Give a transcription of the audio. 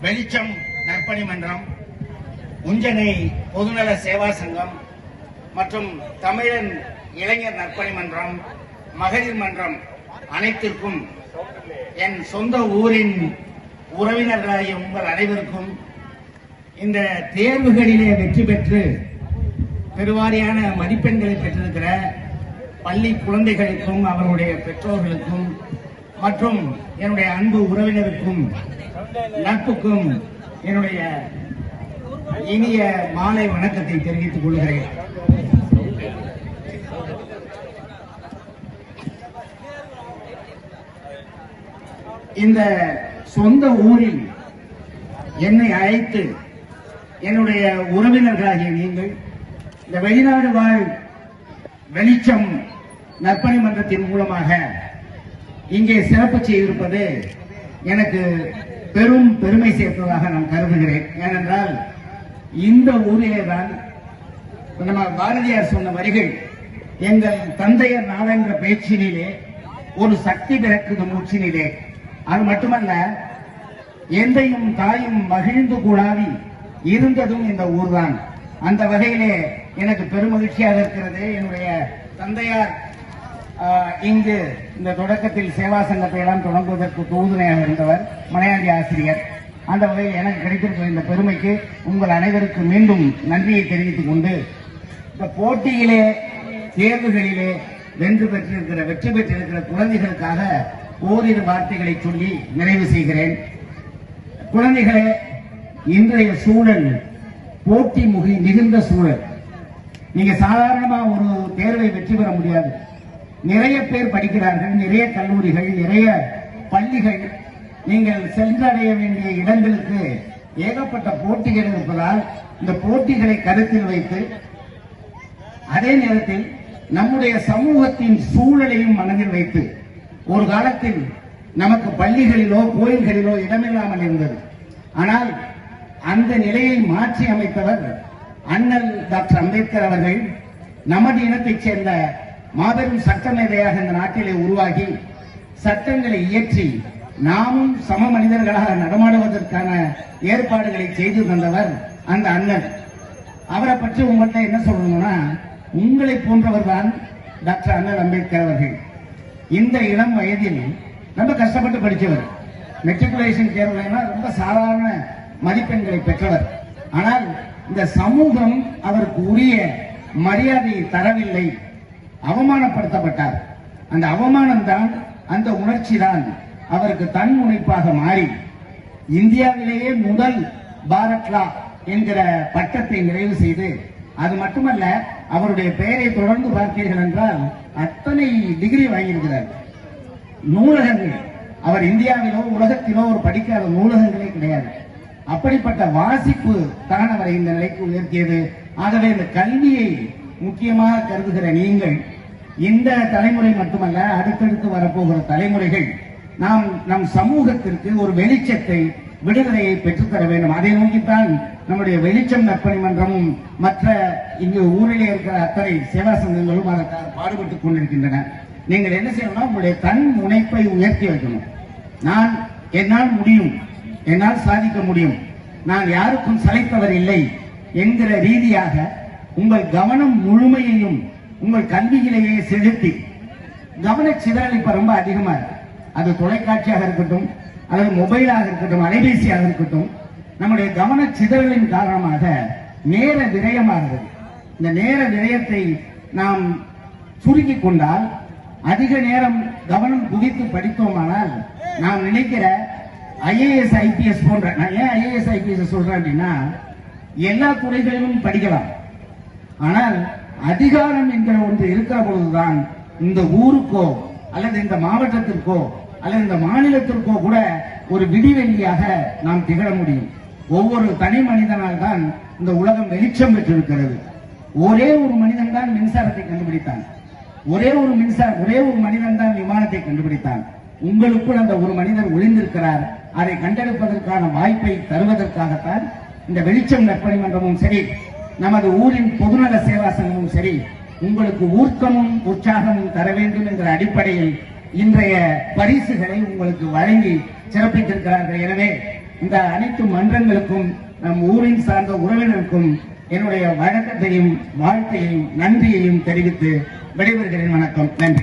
வெளிச்சம் நற்பணி மன்றம், உஞ்சனை பொதுநல சேவா சங்கம் மற்றும் தமிழன் இளைஞர் நற்பணி மன்றம், மகளிர் மன்றம் அனைத்திற்கும் என் சொந்த ஊரின் உறவினர்களாகிய உங்கள் அனைவருக்கும் இந்த தேர்வுகளிலே வெற்றி பெற்று பெருவாரியான மதிப்பெண்களை பெற்றிருக்கிற பள்ளி குழந்தைகளுக்கும் அவர்களுடைய பெற்றோர்களுக்கும் மற்றும் என்னுடைய அன்பு உறவினருக்கும் நட்புக்கும் என்னுடைய இனிய மாலை வணக்கத்தை தெரிவித்துக் கொள்கிறேன். இந்த சொந்த ஊரில் என்னை அழைத்து என்னுடைய உறவினர்களாகிய நீங்கள் இந்த வெளிநாடு வாழ் வெளிச்சம் நற்பணி மன்றத்தின் மூலமாக இங்கே சிறப்பு செய்திருப்பது எனக்கு பெரும் பெருமை சேர்ப்பதாக நான் கருதுகிறேன். ஏனென்றால் இந்த ஊரிலே தான் நம்ம பாரதியார் சொன்ன வரிகள், எங்கள் தந்தையர் நாளென்ற பேச்சினிலே ஒரு சக்தி பிறக்குது மூச்சினிலே. அது மட்டுமல்ல, எந்தையும் தாயும் மகிழ்ந்து கூடாவி இருந்ததும் இந்த ஊர்தான். அந்த வகையிலே எனக்கு பெருமகிழ்ச்சியாக இருக்கிறது. என்னுடைய தந்தையார் இங்கு இந்த தொடக்கத்தில் சேவா சங்கத்தை எல்லாம் தொடங்குவதற்கு உறுதுணையாக இருந்தவர், மலையாளி ஆசிரியர். அந்த வகையில் எனக்கு கிடைத்திருக்கிற இந்த பெருமைக்கு உங்கள் அனைவருக்கு மீண்டும் நன்றியை தெரிவித்துக் கொண்டு, இந்த போட்டியிலே தேர்வுகளிலே வெற்றி பெற்றிருக்கிற குழந்தைகளுக்காக ஓரிரு வார்த்தைகளை சொல்லி நிறைவு செய்கிறேன். குழந்தைகளே, இன்றைய சூழல் போட்டி மிகுந்த சூழல். நீங்க சாதாரணமா ஒரு தேர்வை வெற்றி பெற முடியாது. நிறைய பேர் படிக்கிறார்கள், நிறைய கல்லூரிகள், நிறைய பள்ளிகள். நீங்கள் சென்றடைய வேண்டிய இடங்களுக்கு ஏகப்பட்ட போட்டிகள் இருப்பதால் இந்த போட்டிகளை கருத்தில் வைத்து அதே நேரத்தில் நம்முடைய சமூகத்தின் சூழலையும் மனதில் வைத்து, ஒரு காலத்தில் நமக்கு பள்ளிகளிலோ கோயில்களிலோ இடமில்லாமல் இருந்தது. ஆனால் அந்த நிலையை மாற்றி அமைத்தவர் அண்ணல் டாக்டர் அம்பேத்கர் அவர்கள். நமது இனத்தைச் சேர்ந்த மாபெரும் சட்ட மேதையாக இந்த நாட்டிலே உருவாகி சட்டங்களை இயற்றி நாமும் சம மனிதர்களாக நடமாடுவதற்கான ஏற்பாடுகளை செய்து தந்தவர் அந்த அண்ணன். அவரை பற்றி உங்கள்கிட்ட என்ன சொல்லணும்னா, உங்களை போன்றவர் தான் டாக்டர் அண்ணல் அம்பேத்கர் அவர்கள். இந்த இளம் வயதில் ரொம்ப கஷ்டப்பட்டு படித்தவர். மெட்ரிகுலேஷன் தேர்வுனா ரொம்ப சாதாரண மதிப்பெண்களை பெற்றவர். ஆனால் இந்த சமூகம் அவருக்கு உரிய மரியாதையை தரவில்லை, அவமானப்படுத்தப்பட்டார். அந்த அவமானம் தான், அந்த உணர்ச்சி தான் அவருக்கு தன் முனைப்பாக மாறி இந்தியாவிலேயே முதல் பாரத் லா என்கிற பட்டத்தை நிறைவு செய்து, அது மட்டுமல்ல, அவருடைய பெயரை தொடர்ந்து பார்த்தீர்கள் என்றால் அத்தனை டிகிரி வாங்கியிருக்கிறார். நூலகங்கள், அவர் இந்தியாவிலோ உலகத்திலோ ஒரு படிக்காத நூலகங்களே கிடையாது. அப்படிப்பட்ட வாசிப்பு தான் அவரை இந்த நிலைக்கு உயர்த்தியது. ஆகவே இந்த கல்வியை முக்கியமாக கருதுகிற நீங்கள், இந்த தலைமுறை மட்டுமல்ல, அடுத்தடுத்து வரப்போகிற தலைமுறைகள் நாம் நம் சமூகத்திற்கு ஒரு வெளிச்சத்தை, விடுதலையை பெற்றுத்தர வேண்டும். அதை நோக்கித்தான் நம்முடைய வெளிச்சம் நற்பணி மன்றமும் மற்ற இங்கு ஊரிலே இருக்கிற அத்தனை சேவா சங்கங்களும் அதற்காக பாடுபட்டுக் கொண்டிருக்கின்றன. நீங்கள் என்ன செய்யணும்னா, உங்களுடைய தன் முனைப்பை உயர்த்தி வைக்கணும். என்னால் முடியும், என்னால் சாதிக்க முடியும், நான் யாருக்கும் சளைத்தவர் இல்லை என்கிற ரீதியாக உங்கள் கவனம் முழுமையையும் உங்கள் கல்வியிலேயே செலுத்தி, கவன சிதறல் இப்ப ரொம்ப அதிகமா இருக்கு. அது தொலைக்காட்சியாக இருக்கட்டும், அல்லது மொபைலாக இருக்கட்டும், அலைபேசியாக இருக்கட்டும், நம்முடைய கவன சிதறலின் காரணமாக நேர விரயமாகிறது. இந்த நேர விரயத்தை நாம் சுருக்கிக் கொண்டால், அதிக நேரம் கவனம் குவித்து படித்தோமானால், நாம் நினைக்கிற IAS IPS போன்ற, நான் ஏன் IAS IPS சொல்றேன் அப்படின்னா, எல்லா துறைகளிலும் படிக்கலாம். ஆனால் அதிகாரம் என்கிற ஒன்று இருக்கிற பொழுதுதான் இந்த ஊருக்கோ அல்லது இந்த மாவட்டத்திற்கோ அல்லது இந்த மாநிலத்திற்கோ கூட ஒரு விடிவெள்ளியாக நாம் திகழ முடியும். ஒவ்வொரு தனி மனிதனால் தான் இந்த உலகம் வெளிச்சம் பெற்றிருக்கிறது. ஒரே ஒரு மனிதன் தான் மின்சாரத்தை கண்டுபிடித்தான். ஒரே ஒரு மனிதன் தான் விமானத்தை கண்டுபிடித்தான். உங்களுக்குள் அந்த ஒரு மனிதர் ஒளிந்திருக்கிறார். அதை கண்டெடுப்பதற்கான வாய்ப்பை தருவதற்காகத்தான் இந்த வெளிச்சம் நற்பணி மன்றமும் சரி, நமது ஊரின் பொதுநல சேவா சங்கமும் சரி, உங்களுக்கு ஊக்கமும் உற்சாகமும் தர வேண்டும் என்ற அடிப்படையில் இன்றைய பரிசுகளை உங்களுக்கு வழங்கி சிறப்பித்திருக்கிறார்கள். எனவே இந்த அனைத்து மன்றங்களுக்கும் நம் ஊரின் சார்ந்த உறவினருக்கும் என்னுடைய வணக்கத்தையும் வாழ்த்தையும் நன்றியையும் தெரிவித்து விடைபெறுகிறேன். வணக்கம். நன்றி.